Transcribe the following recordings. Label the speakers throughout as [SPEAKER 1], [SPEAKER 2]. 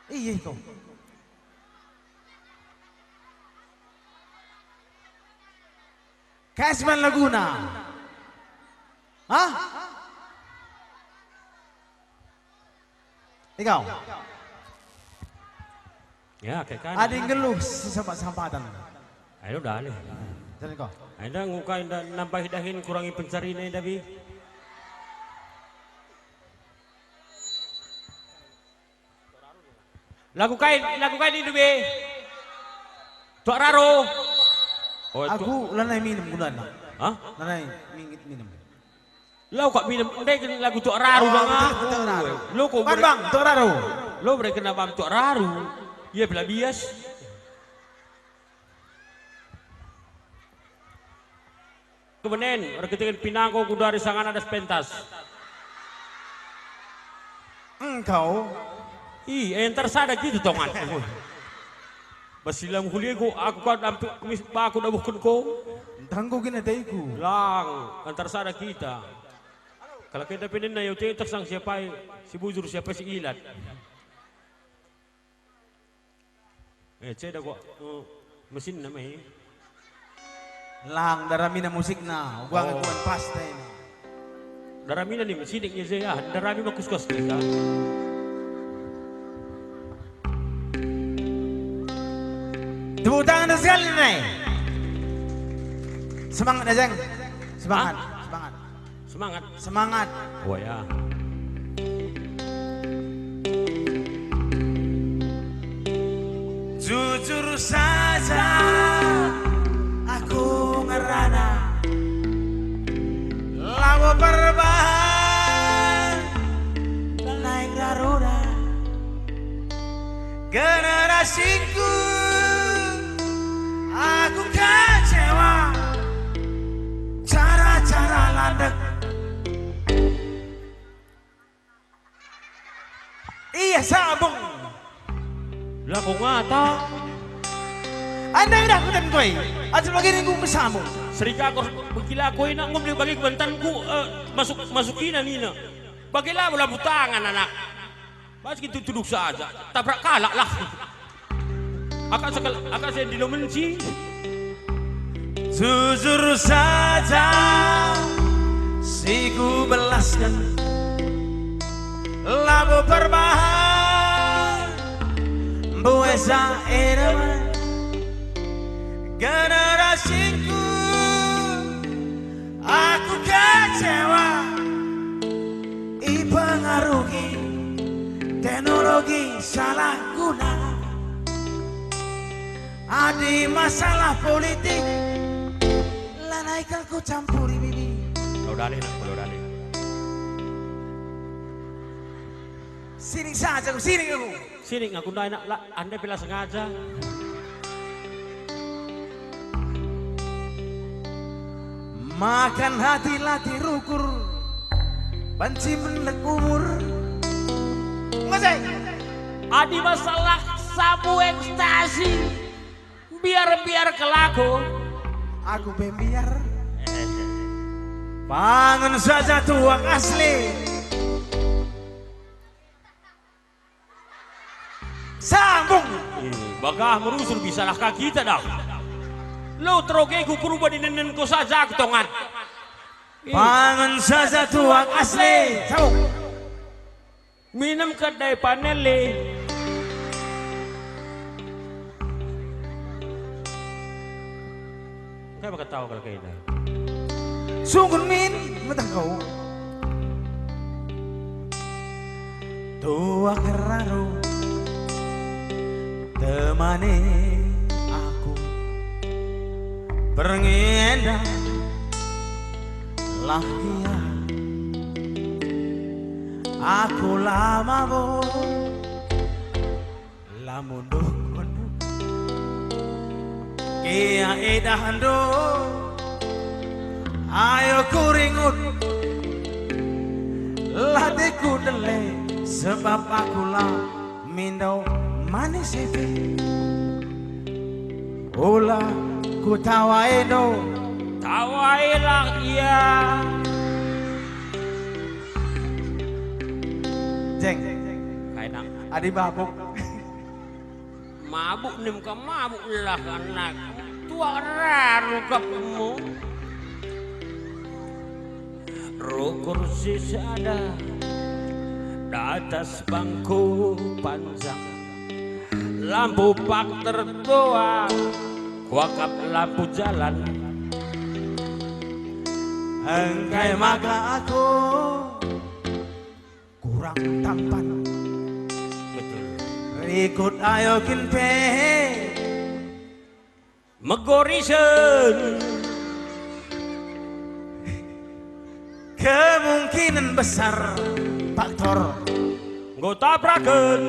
[SPEAKER 1] Iya itu. Kasman Laguna. Hah? Ikaw?
[SPEAKER 2] Ya, kayak kan.
[SPEAKER 1] Ada yang ngeluh sa sampatan.
[SPEAKER 2] Ayo udah nih.
[SPEAKER 1] Jadi kau?
[SPEAKER 2] Ada ngukain dan nambah dahin kurangi pencarian tapi. Lakukan itu be. Tuak Raro. Oh,
[SPEAKER 1] aku lanai minum gulan.
[SPEAKER 2] Hah?
[SPEAKER 1] Lanai mingit minum.
[SPEAKER 2] Lo kok minum ndek lagu Tuak Raro dong. Lo kok
[SPEAKER 1] bang Tuak Raro.
[SPEAKER 2] Lo bre kenapa Tuak Raro? Iya bela bias. Kemudian orang ketika pinangko kuda dari sangan ada pentas.
[SPEAKER 1] Engkau?
[SPEAKER 2] Enter sada gitu tongan. Basilang huli aku kan kumis aku dah bukan ko.
[SPEAKER 1] Tanggo ginataiku.
[SPEAKER 2] Lang antar sada kita. Kalau kita pinin na yote taksang siapa si bujur siapa si ilat. Ceda kok mesin namanya.
[SPEAKER 1] Lang darami na musik na. Gua ngakuan pasta ini.
[SPEAKER 2] Darami na ni sidik niya saya. Darami makuskus kita.
[SPEAKER 1] Tepuk tangan sekali nih. Semangat aja. Semangat. Semangat.
[SPEAKER 2] Semangat.
[SPEAKER 1] Semangat.
[SPEAKER 2] Oh ya.
[SPEAKER 1] Jujur saja aku ngerana lawa berbahan naik Garuda generasiku aku kecewa cara-cara landek. Iya sabung
[SPEAKER 2] Lah kok ngata?
[SPEAKER 1] Anda udah aku dan koi. Aja lagi nih bersambung.
[SPEAKER 2] Serika aku begila koi nak ngomong bagi kebentanku masukin nina. Bagilah bola butangan anak. Pas gitu duduk saja. Tabrak kalak lah. Akan saya dinomenci.
[SPEAKER 1] Jujur saja si ku belaskan labu perbahan buesa ereman generasiku aku kecewa ipengaruhi teknologi salah guna adi masalah politik lanaikan ku campuri bibi.
[SPEAKER 2] Udah dali.
[SPEAKER 1] Sini saja aku, sini aku.
[SPEAKER 2] Sini ngaku dah enak lah, anda bila sengaja.
[SPEAKER 1] Makan hati latih rukur, benci menek umur. Ngasih.
[SPEAKER 2] Adi masalah sabu ekstasi, biar kelaku.
[SPEAKER 1] Aku biar. Bangun saja tuang asli. Sambung.
[SPEAKER 2] Bagah merusul bisa lah kita dah. Lo teroge ku kurubah di nenen ko saja ketongan.
[SPEAKER 1] Bangun saja tuang asli. Sambung.
[SPEAKER 2] Minum kedai panele. Kaya bakal tahu kalau kayak ini.
[SPEAKER 1] Sungguh min, metah kau. Tua keraro, temani aku berngenda lahia. Aku lama bo, lamunduh kono, kia edahando. Ayo kuringut latiku dele sebab aku lah mindo manis itu Ola ku tawai do
[SPEAKER 2] Tawai lah iya.
[SPEAKER 1] Jeng
[SPEAKER 2] Kayak nang
[SPEAKER 1] adi babuk
[SPEAKER 2] Mabuk nim ka mabuk lah anak. Tua raru kamu. Kursi ada di atas bangku panjang. Lampu pak tertua, kuakap lampu jalan.
[SPEAKER 1] Engkai maka aku kurang tampan.
[SPEAKER 2] Betul.
[SPEAKER 1] Ikut ayo kinpe
[SPEAKER 2] Megorisen.
[SPEAKER 1] kemungkinan besar faktor
[SPEAKER 2] Nggo tabraken.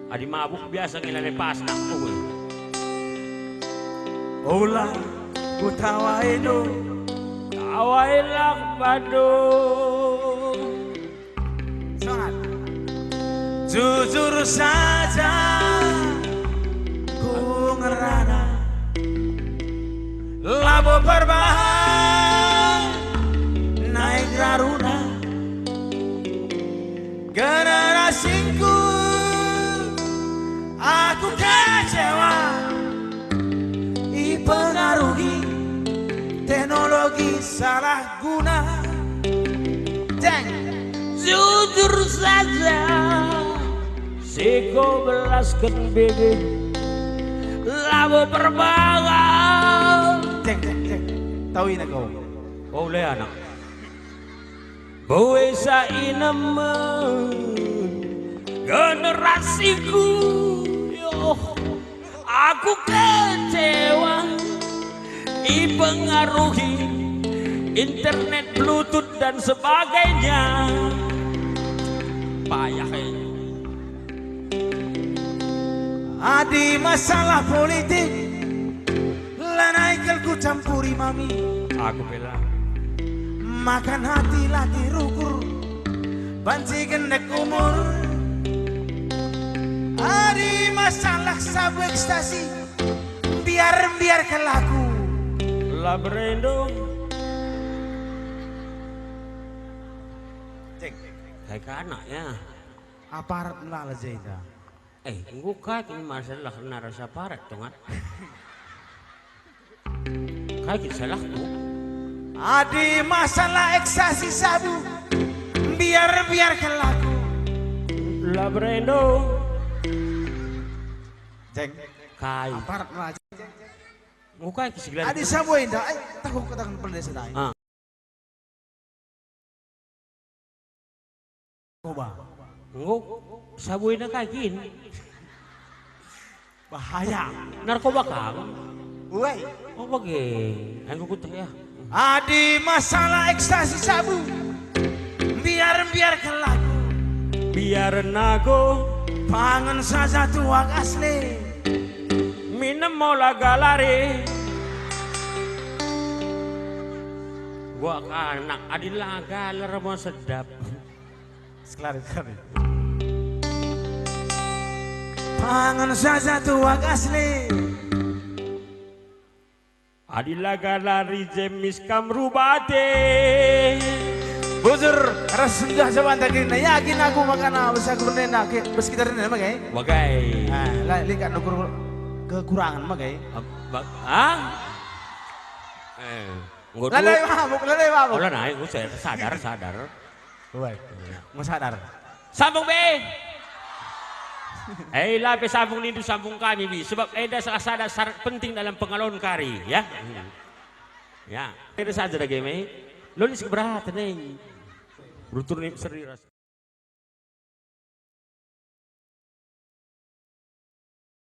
[SPEAKER 2] Adi mabuk biasa ngilane pas nak tuh.
[SPEAKER 1] ulah kutawa itu
[SPEAKER 2] Awailah padu.
[SPEAKER 1] sangat jujur saja ku ngerana labo perbahan naik raruna generasiku aku kecewa dipengaruhi teknologi salah guna. Jeng.
[SPEAKER 2] Jujur saja Siko belaskan bebe Labo perbangan.
[SPEAKER 1] Jeng. Tahu ini kau.
[SPEAKER 2] Oh le anak Bowe sa inaman generasiku. Yo, aku kecewa dipengaruhi internet, bluetooth dan sebagainya. Payah kayaknya.
[SPEAKER 1] Adi masalah politik lanaikel ku campuri mami.
[SPEAKER 2] Aku bela
[SPEAKER 1] Makan hati latih rukur banci gendek umur. Adi masalah sabu ekstasi biar ke laku.
[SPEAKER 2] Labrendo
[SPEAKER 1] Ceng.
[SPEAKER 2] kayak anak ya.
[SPEAKER 1] Aparat melala Zaida.
[SPEAKER 2] Bukan ini masalah narasa parat dong kan. Kayak salah tuh.
[SPEAKER 1] Adi masalah ekstasi sabu biar ke laku.
[SPEAKER 2] Labrendo
[SPEAKER 1] Ceng.
[SPEAKER 2] kayak
[SPEAKER 1] Aparat melala.
[SPEAKER 2] muka segala.
[SPEAKER 1] Adi sabu indah. Takut katakan pendesa dah.
[SPEAKER 2] Ah.
[SPEAKER 1] Coba.
[SPEAKER 2] Nguk sabuin na kagin.
[SPEAKER 1] Bahaya.
[SPEAKER 2] Narkoba kang.
[SPEAKER 1] Uai.
[SPEAKER 2] Oh bagi. Aku kutu ya.
[SPEAKER 1] Adi masalah ekstasi sabu biar ke laku.
[SPEAKER 2] Biar nago
[SPEAKER 1] Pangan saja tuang asli.
[SPEAKER 2] minum mola galare. Gua anak adilah galer mau sedap.
[SPEAKER 1] Sekali. Pangan saja tuang asli.
[SPEAKER 2] Adilah galari jemis kamrubate.
[SPEAKER 1] Buzur ras sudah jawan tadi na yakin aku makan bisa kebenaran nak sekitar ini magai.
[SPEAKER 2] Bagai.
[SPEAKER 1] Lah lihat nukur kekurangan magai.
[SPEAKER 2] Ah?
[SPEAKER 1] Lalai mabuk.
[SPEAKER 2] Olah naik, gue sadar.
[SPEAKER 1] Uai. Mau sadar.
[SPEAKER 2] Sambung be. Lapis sambung nindu sambung kami bi. Sebab ada salah syarat penting dalam pengalon kari ya. Ya, itu saja lagi me. Lolis keberatan nih. Brutur nih seri ras.